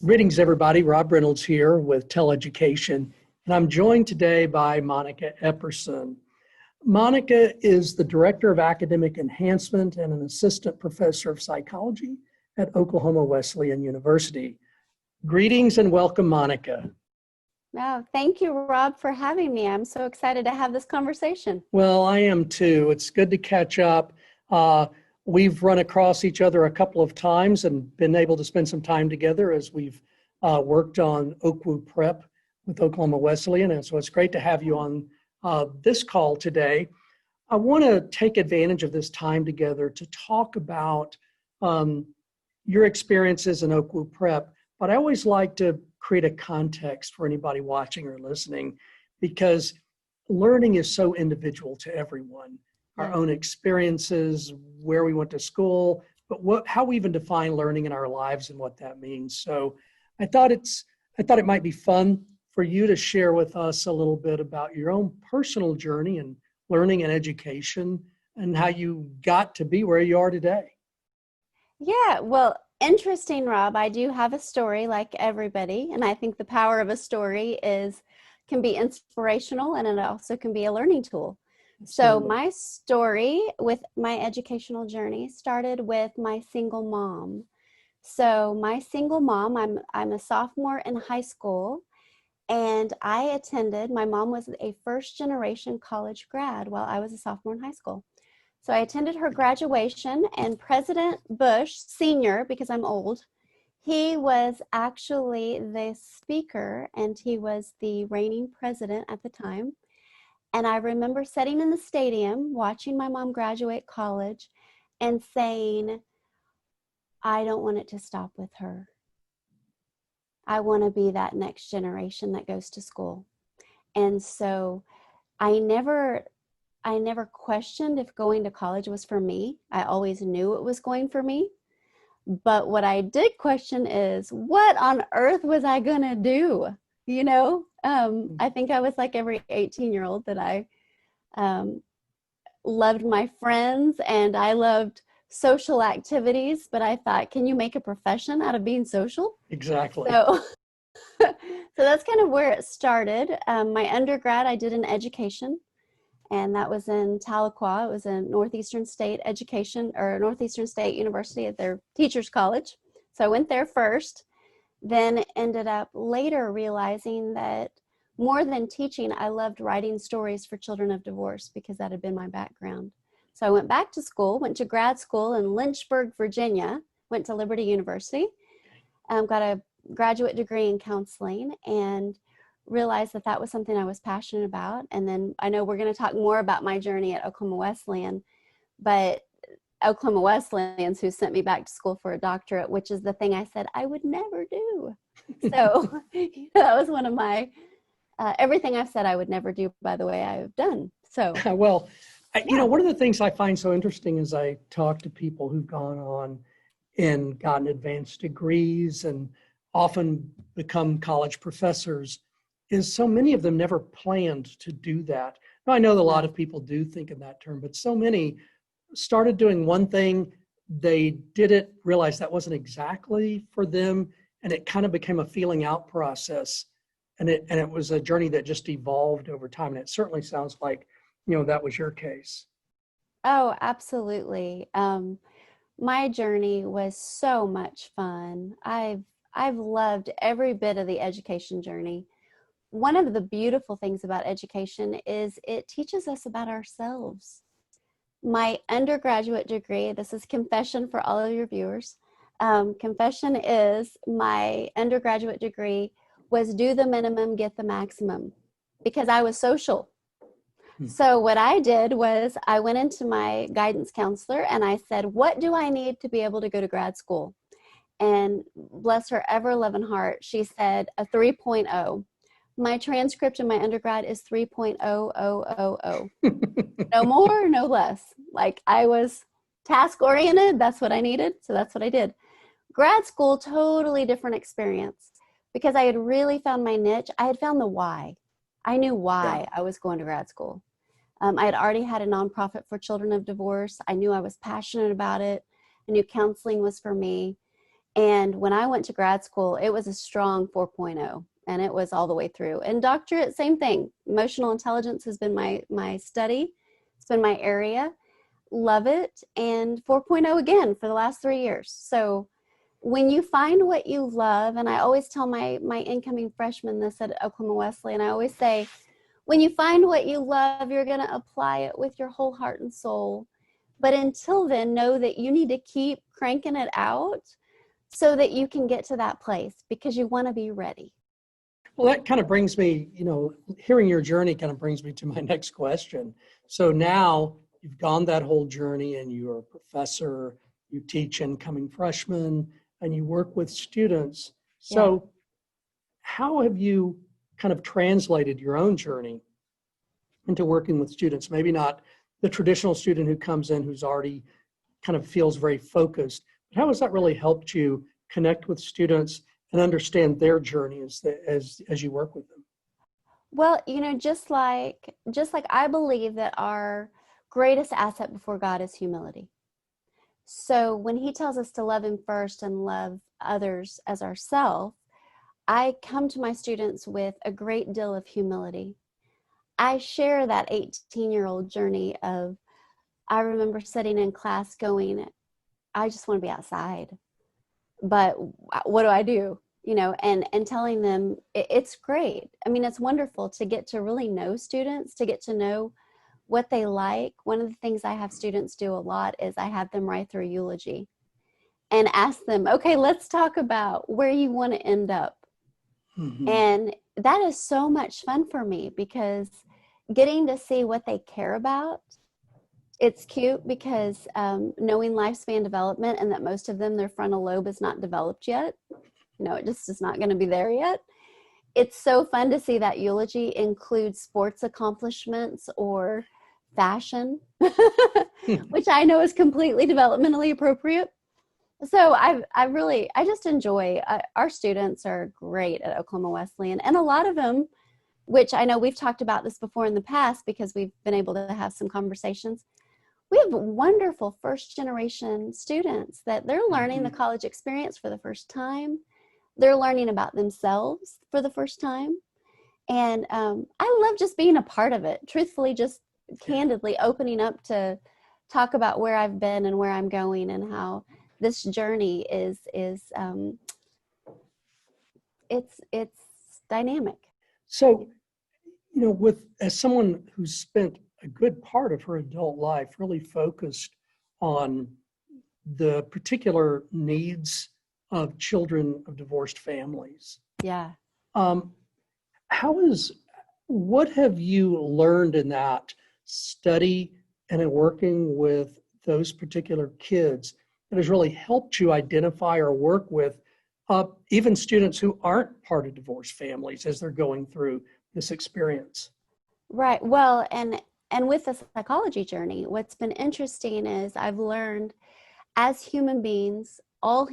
Greetings, everybody. Rob Reynolds here with TEL Education, and I'm joined today by Monica Epperson. Monica is the Director of Academic Enhancement and an Assistant Professor of Psychology at Oklahoma Wesleyan University. Greetings and welcome, Monica. Oh, thank you, Rob, for having me. I'm so excited to have this conversation. Well, I am too. It's good to catch up. We've run across each other a couple of times and been able to spend some time together as we've worked on OKWU PREP with Oklahoma Wesleyan. And so it's great to have you on this call today. I want to take advantage of this time together to talk about your experiences in OKWU PREP, but I always like to create a context for anybody watching or listening, because learning is so individual to everyone. Our own experiences, where we went to school, but how we even define learning in our lives and what that means. So I thought it might be fun for you to share with us a little bit about your own personal journey in learning and education and how you got to be where you are today. Yeah, well, interesting, Rob. I do have a story like everybody, and I think the power of a story can be inspirational, and it also can be a learning tool. So my story with my educational journey started with my single mom. So my single mom, I'm a sophomore in high school, and my mom was a first generation college grad while I was a sophomore in high school. So I attended her graduation, and President Bush, Sr., because I'm old, he was actually the speaker, and he was the reigning president at the time. And I remember sitting in the stadium watching my mom graduate college and saying, I don't want it to stop with her. I want to be that next generation that goes to school. And so I never questioned if going to college was for me. I always knew it was going for me. But what I did question is, what on earth was I going to do? You know, I think I was like every 18-year-old that I loved my friends and I loved social activities, but I thought, can you make a profession out of being social? Exactly. So that's kind of where it started. My undergrad, I did in education, and that was in Tahlequah. It was a Northeastern State University at their teachers college. So I went there first. Then ended up later realizing that more than teaching, I loved writing stories for children of divorce because that had been my background. So I went back to school, went to grad school in Lynchburg, Virginia, went to Liberty University, got a graduate degree in counseling, and realized that was something I was passionate about. And then I know we're going to talk more about my journey at Oklahoma Wesleyan, but Oklahoma Wesleyans who sent me back to school for a doctorate, which is the thing I said I would never do. So that was one of my, everything I've said I would never do, by the way, I have done. So, well, you know, one of the things I find so interesting as I talk to people who've gone on and gotten advanced degrees and often become college professors is so many of them never planned to do that. Now, I know that a lot of people do think in that term, but so many started doing one thing, they did it, realized that wasn't exactly for them, and it kind of became a feeling out process. And it was a journey that just evolved over time. And it certainly sounds like, you know, that was your case. Oh, absolutely. My journey was so much fun. I've loved every bit of the education journey. One of the beautiful things about education is it teaches us about ourselves. My undergraduate degree, this is confession for all of your viewers. Confession is my undergraduate degree was do the minimum, get the maximum, because I was social. So what I did was I went into my guidance counselor and I said, what do I need to be able to go to grad school? And bless her ever loving heart, she said a 3.0. My transcript in my undergrad is 3.0000. No more, no less. Like, I was task oriented. That's what I needed. So that's what I did. Grad school, totally different experience, because I had really found my niche. I had found the why. I knew why I was going to grad school. I had already had a nonprofit for children of divorce. I knew I was passionate about it. I knew counseling was for me. And when I went to grad school, it was a strong 4.0, and it was all the way through. And doctorate, same thing. Emotional intelligence has been my study. It's been my area. Love it. And 4.0 again for the last 3 years. So when you find what you love, and I always tell my incoming freshmen this at Oklahoma Wesleyan, and I always say, when you find what you love, you're going to apply it with your whole heart and soul. But until then, know that you need to keep cranking it out so that you can get to that place, because you want to be ready. Well, that kind of brings me, hearing your journey kind of brings me to my next question. So now you've gone that whole journey and you're a professor, you teach incoming freshmen, and you work with students. So how have you kind of translated your own journey into working with students? Maybe not the traditional student who comes in who's already kind of feels very focused, but how has that really helped you connect with students and understand their journey as you work with them? Well, just like I believe that our greatest asset before God is humility. So when he tells us to love him first and love others as ourselves, I come to my students with a great deal of humility. I share that 18-year-old journey of, I remember sitting in class going, I just want to be outside, but what do I do? And telling them it's great. I mean, it's wonderful to get to really know students, to get to know what they like. One of the things I have students do a lot is I have them write their eulogy and ask them, okay, let's talk about where you want to end up. Mm-hmm. And that is so much fun for me, because getting to see what they care about, it's cute because knowing lifespan development and that most of them, their frontal lobe is not developed yet. It just is not going to be there yet. It's so fun to see that eulogy include sports accomplishments or fashion, which I know is completely developmentally appropriate. So I just enjoy, our students are great at Oklahoma Wesleyan, and a lot of them, which I know we've talked about this before in the past because we've been able to have some conversations. We have wonderful first generation students that they're learning the college experience for the first time. They're learning about themselves for the first time. And I love just being a part of it, truthfully, just candidly opening up to talk about where I've been and where I'm going and how this journey is it's dynamic. So, as someone who's spent a good part of her adult life really focused on the particular needs of children of divorced families. Yeah. What have you learned in that study and in working with those particular kids that has really helped you identify or work with even students who aren't part of divorced families as they're going through this experience? Right. Well, and with the psychology journey, what's been interesting is I've learned as human beings, all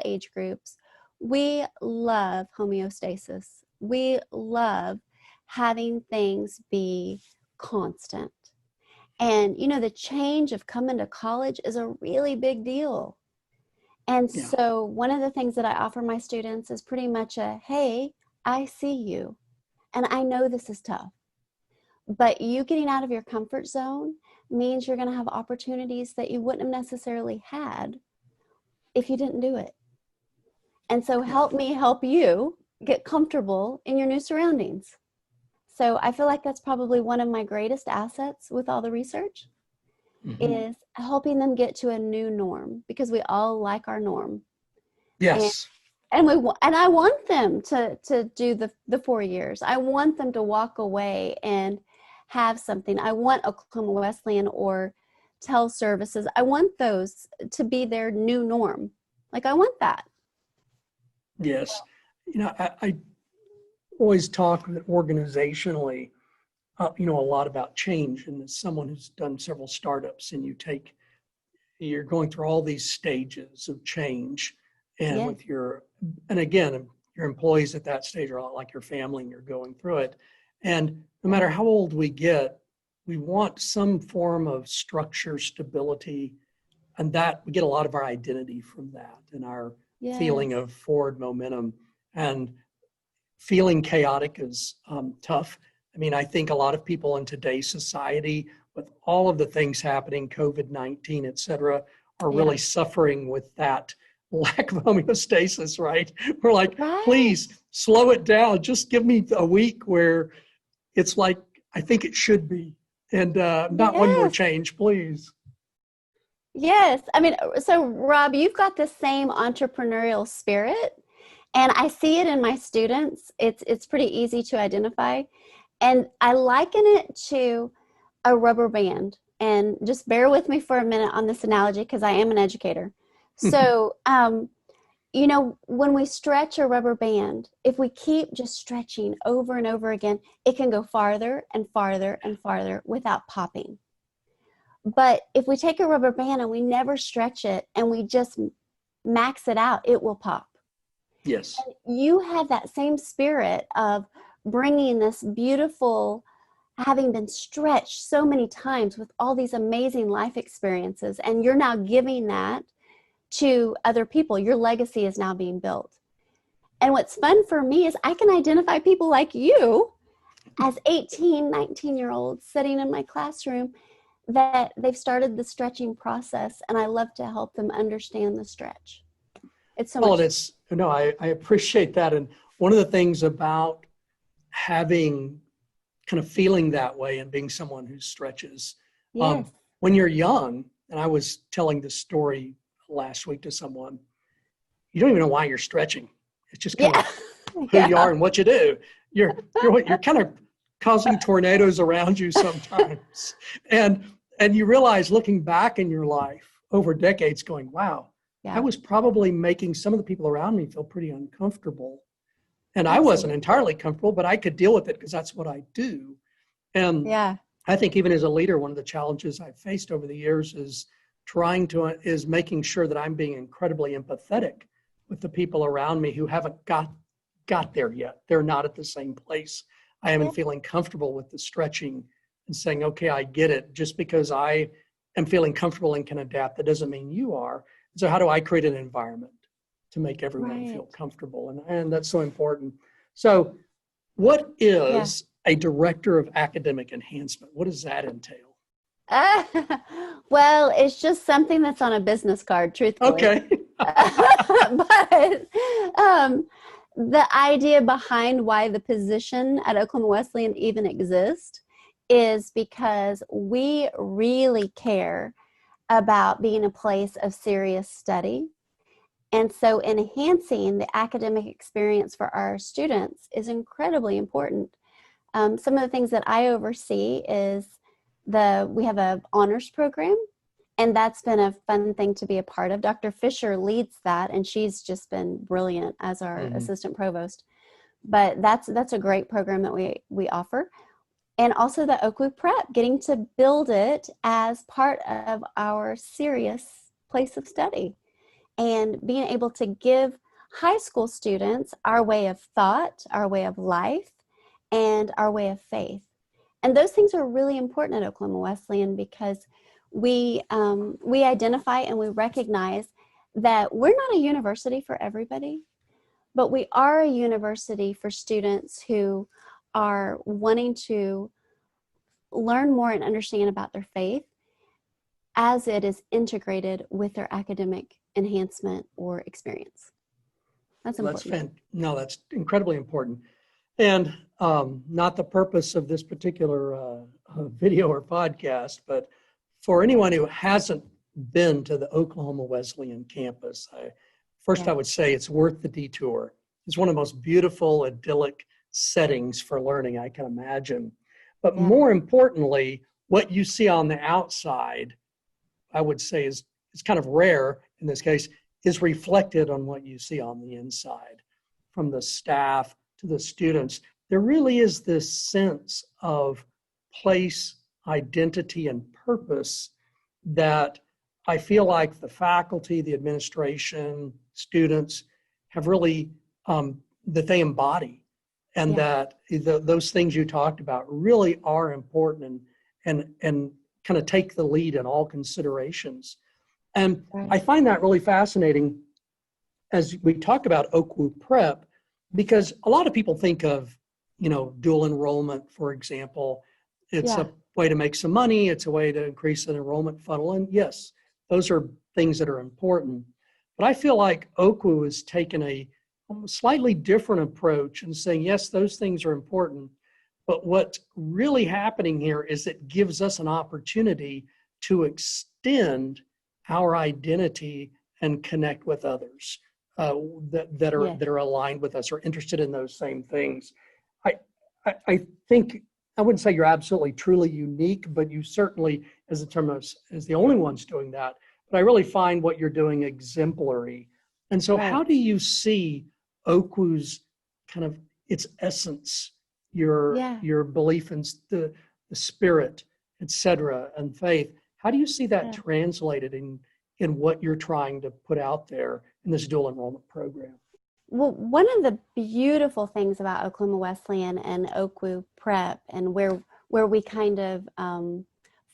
age groups, we love homeostasis. We love having things be constant. And, the change of coming to college is a really big deal. And so one of the things that I offer my students is pretty much hey, I see you. And I know this is tough. But you getting out of your comfort zone means you're going to have opportunities that you wouldn't have necessarily had if you didn't do it. And so help me help you get comfortable in your new surroundings. So I feel like that's probably one of my greatest assets with all the research is helping them get to a new norm, because we all like our norm. Yes. And I want them to do the 4 years. I want them to walk away and have something. I want Oklahoma Wesleyan or TEL services. I want those to be their new norm. Like, I want that. Yes. I always talk organizationally, a lot about change. And as someone who's done several startups, and you're going through all these stages of change, and with your employees at that stage are a lot like your family, and you're going through it. And no matter how old we get, we want some form of structure, stability, And that we get a lot of our identity from that and our Yes. feeling of forward momentum. And feeling chaotic is tough. I mean, I think a lot of people in today's society, with all of the things happening, COVID-19, et cetera, are really suffering with that lack of homeostasis, right? We're like, please slow it down. Just give me a week where it's like, I think it should be. And not one more change, please. Yes. I mean, so Rob, you've got the same entrepreneurial spirit, and I see it in my students. It's pretty easy to identify. And I liken it to a rubber band. And just bear with me for a minute on this analogy because I am an educator. So, you know, when we stretch a rubber band, if we keep just stretching over and over again, it can go farther and farther and farther without popping. But if we take a rubber band and we never stretch it and we just max it out, it will pop. Yes. And you have that same spirit of bringing this beautiful, having been stretched so many times with all these amazing life experiences, and you're now giving that to other people. Your legacy is now being built. And what's fun for me is I can identify people like you as 18, 19-year-olds sitting in my classroom that they've started the stretching process, and I love to help them understand the stretch. It's so much. I appreciate that. And one of the things about having kind of feeling that way and being someone who stretches, when you're young, and I was telling this story last week to someone, you don't even know why you're stretching. It's just kind of who you are and what you do. You're kind of causing tornadoes around you sometimes. And you realize looking back in your life over decades going, wow, I was probably making some of the people around me feel pretty uncomfortable. And I wasn't entirely comfortable, but I could deal with it because that's what I do. And I think even as a leader, one of the challenges I've faced over the years is making sure that I'm being incredibly empathetic with the people around me who haven't got there yet. They're not at the same place. I am feeling comfortable with the stretching and saying, okay, I get it. Just because I am feeling comfortable and can adapt, that doesn't mean you are. So how do I create an environment to make everyone feel comfortable? And that's so important. So what is a director of academic enhancement? What does that entail? Well, it's just something that's on a business card, truthfully. Okay. But the idea behind why the position at Oklahoma Wesleyan even exists is because we really care about being a place of serious study. And so enhancing the academic experience for our students is incredibly important. Some of the things that I oversee is we have an honors program, and that's been a fun thing to be a part of. Dr. Fisher leads that, and she's just been brilliant as our assistant provost. But that's a great program that we offer. And also the OKWU PREP, getting to build it as part of our serious place of study and being able to give high school students our way of thought, our way of life, and our way of faith. And those things are really important at Oklahoma Wesleyan because we identify and we recognize that we're not a university for everybody, but we are a university for students who are wanting to learn more and understand about their faith as it is integrated with their academic enhancement or experience. That's important. That's incredibly important. And not the purpose of this particular video or podcast, but for anyone who hasn't been to the Oklahoma Wesleyan campus, I would say it's worth the detour. It's one of the most beautiful, idyllic settings for learning I can imagine. But more importantly, what you see on the outside, I would say is kind of rare in this case, is reflected on what you see on the inside. From the staff to the students, there really is this sense of place, identity, and purpose that I feel like the faculty, the administration, students have really, that they embody. And that those things you talked about really are important and kind of take the lead in all considerations. And Right. I find that really fascinating as we talk about OKWU PREP, because a lot of people think of, dual enrollment, for example. It's Yeah. a way to make some money. It's a way to increase an enrollment funnel. And yes, those are things that are important. But I feel like OKWU has taken a slightly different approach and saying, yes, those things are important. But what's really happening here is it gives us an opportunity to extend our identity and connect with others that are aligned with us or interested in those same things. I think I wouldn't say you're absolutely truly unique, but you certainly, as the only ones doing that. But I really find what you're doing exemplary. And so, Right. how do you see OKWU's kind of its essence, your belief in the spirit, et cetera, and faith? How do you see that translated in what you're trying to put out there in this dual enrollment program? Well, one of the beautiful things about Oklahoma Wesleyan and OKWU PREP, and where we kind of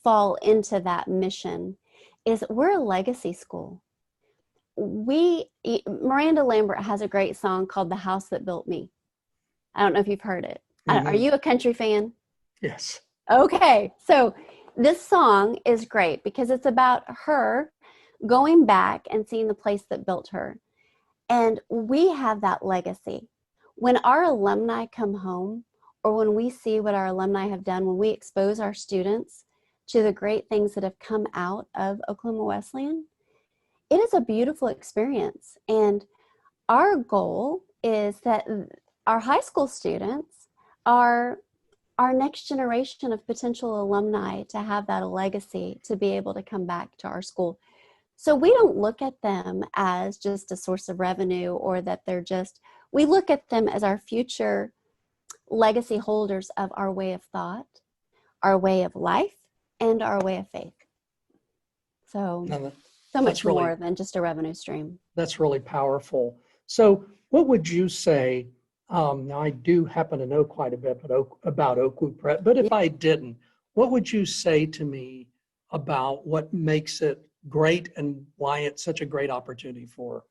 fall into that mission, is we're a legacy school. Miranda Lambert has a great song called "The House That Built Me." I don't know if you've heard it. Mm-hmm. Are you a country fan? Yes. Okay, so this song is great because it's about her going back and seeing the place that built her. And we have that legacy. When our alumni come home, or when we see what our alumni have done, when we expose our students to the great things that have come out of Oklahoma Wesleyan, it is a beautiful experience. And our goal is that our high school students are our next generation of potential alumni to have that legacy, to be able to come back to our school. So we don't look at them as just a source of revenue, or that we look at them as our future legacy holders of our way of thought, our way of life, and our way of faith. So much more than just a revenue stream. That's really powerful. So what would you say, now I do happen to know quite a bit about OKWU PREP, but if I didn't, what would you say to me about what makes it great and why it's such a great opportunity for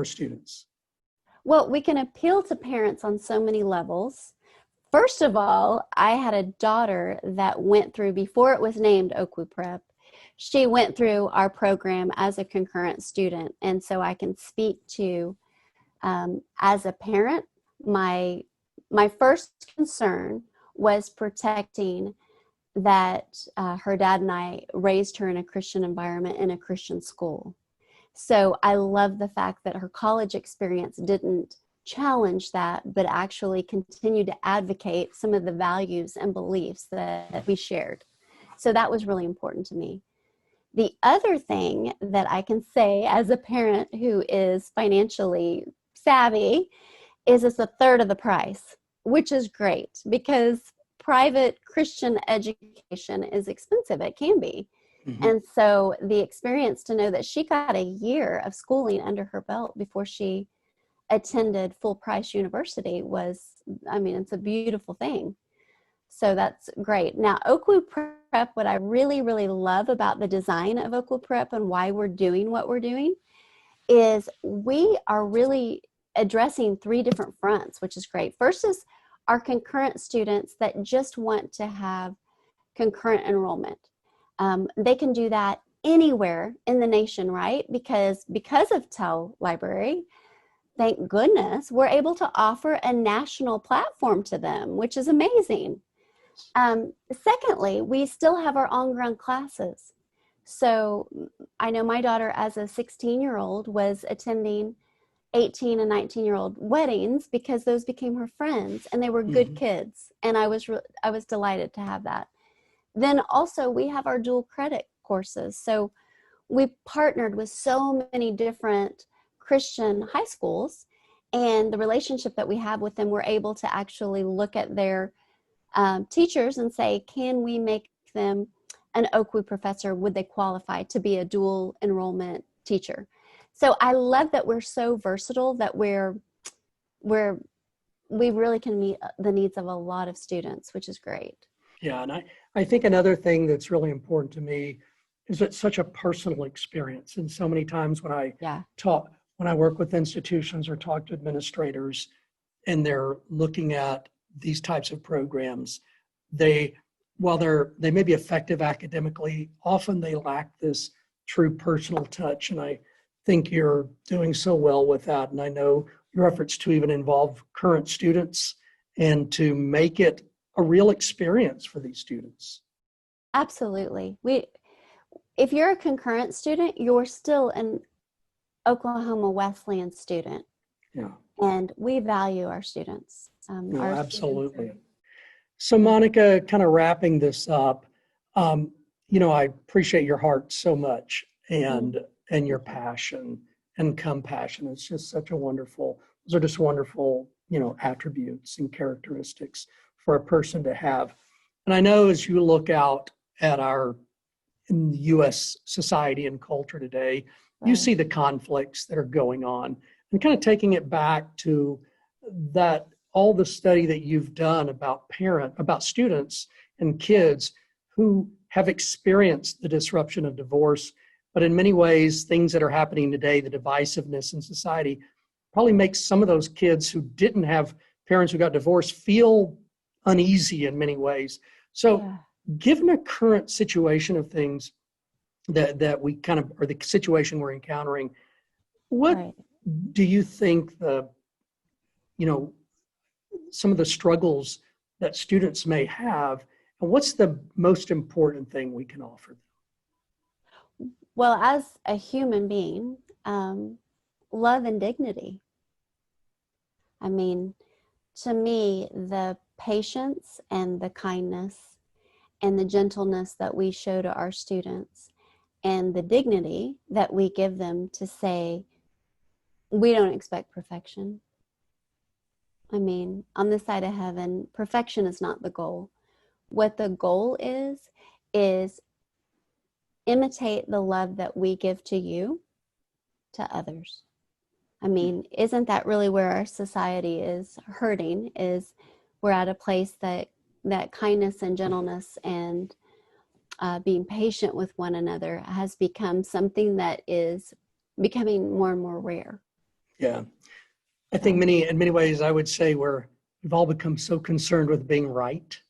students? Well, we can appeal to parents on so many levels. First of all, I had a daughter that went through, before it was named OKWU PREP, she went through our program as a concurrent student. And so I can speak to, as a parent, my first concern was protecting that her dad and I raised her in a Christian environment, in a Christian school. So I love the fact that her college experience didn't challenge that, but actually continued to advocate some of the values and beliefs that we shared. So that was really important to me. The other thing that I can say as a parent who is financially savvy is it's a third of the price, which is great because private Christian education is expensive. It can be. Mm-hmm. And so the experience to know that she got a year of schooling under her belt before she attended full price university it's a beautiful thing. So that's great. Now, OKWU PREP, what I really, really love about the design of OKWU PREP and why we're doing what we're doing is we are really addressing three different fronts, which is great. First is our concurrent students that just want to have concurrent enrollment. They can do that anywhere in the nation, right? Because of TEL Library, thank goodness, we're able to offer a national platform to them, which is amazing. Secondly, we still have our on-ground classes. So I know my daughter, as a 16-year-old, was attending 18 and 19-year-old weddings because those became her friends, and they were good kids. And I was delighted to have that. Then also we have our dual credit courses. So we partnered with so many different Christian high schools, and the relationship that we have with them, we're able to actually look at their teachers and say, can we make them an OKWU professor? Would they qualify to be a dual enrollment teacher? So I love that we're so versatile, that we really can meet the needs of a lot of students, which is great. Yeah, and I think another thing that's really important to me is it's such a personal experience. And so many times when I Yeah. when I work with institutions or talk to administrators and they're looking at these types of programs, while they may be effective academically, often they lack this true personal touch. And I think you're doing so well with that. And I know your efforts to even involve current students and to make it a real experience for these students. Absolutely. If you're a concurrent student, you're still an Oklahoma Wesleyan student. Yeah. And we value our students. No, our absolutely. students So Monica, kind of wrapping this up, I appreciate your heart so much and your passion and compassion. It's just those are just wonderful, attributes and characteristics for a person to have. And I know as you look out at in the U.S. society and culture today, you see the conflicts that are going on, and kind of taking it back to that, all the study that you've done about students and kids who have experienced the disruption of divorce, but in many ways, things that are happening today, the divisiveness in society, probably makes some of those kids who didn't have parents who got divorced feel uneasy in many ways. So given the current situation of things that we or the situation we're encountering, what do you think some of the struggles that students may have, and what's the most important thing we can offer them? Well, as a human being, love and dignity. I mean, to me, the patience and the kindness and the gentleness that we show to our students and the dignity that we give them to say, we don't expect perfection. I mean, on this side of heaven, perfection is not the goal. What the goal is imitate the love that we give to you to others. I mean, isn't that really where our society is hurting? Is we're at a place that kindness and gentleness and being patient with one another has become something that is becoming more and more rare. Yeah. I think in many ways, I would say we've all become so concerned with being right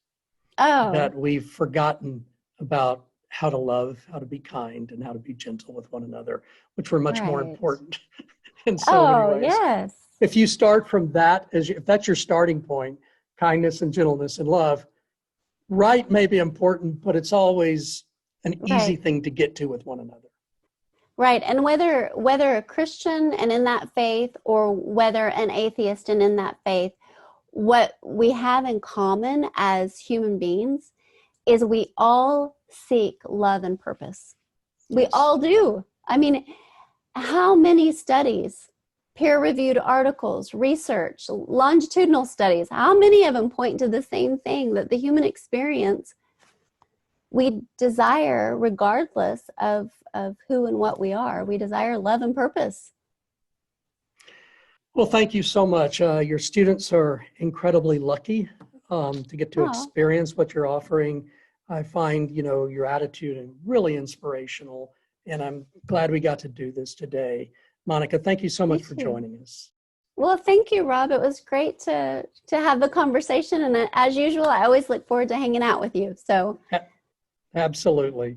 that we've forgotten about how to love, how to be kind, and how to be gentle with one another, which were much more important in so many ways. Yes. If you start from that, if that's your starting point, kindness and gentleness and love, right may be important, but it's always an easy thing to get to with one another. Right. And whether a Christian and in that faith, or whether an atheist and in that faith, what we have in common as human beings is we all seek love and purpose. We all do. I mean, how many studies, peer-reviewed articles, research, longitudinal studies, how many of them point to the same thing, that the human experience we desire, regardless of who and what we are, we desire love and purpose. Well, thank you so much. Your students are incredibly lucky to get to experience what you're offering. I find, your attitude really inspirational, and I'm glad we got to do this today. Monica, thank you so much for joining us. Well, thank you, Rob. It was great to have the conversation, and as usual, I always look forward to hanging out with you. So. Absolutely.